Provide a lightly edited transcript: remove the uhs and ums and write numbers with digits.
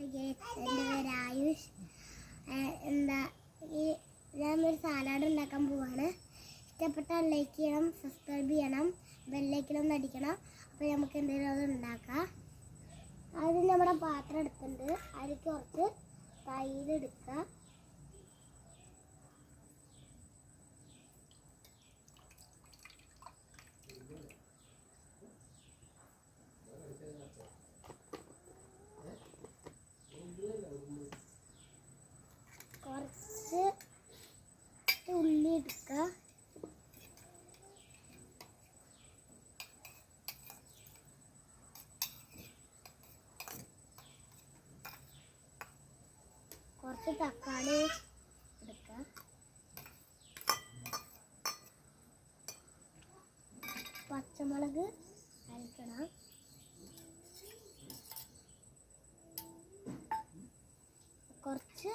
എൻ്റെ പേര് ആയുഷ്. ഞാനൊരു സാലാഡ് ഉണ്ടാക്കാൻ പോവാണ്. ഇഷ്ടപ്പെട്ടാൽ ലൈക്ക് ചെയ്യണം, സബ്സ്ക്രൈബ് ചെയ്യണം, ബെല്ലൈക്കൺ അടിക്കണം. അപ്പോൾ നമുക്ക് എന്തെങ്കിലും അത് ഉണ്ടാക്കാം. ആദ്യം നമ്മുടെ പാത്രം എടുത്തിട്ടുണ്ട്. അതിലേക്ക് കുറച്ച് തൈര് എടുക്കുക. കുറച്ച് ഉള്ളി എടുക്കുക. കുറച്ച് തക്കാളി എടുക്കുക. പച്ചമുളക് അരിക്കണം. കുറച്ച്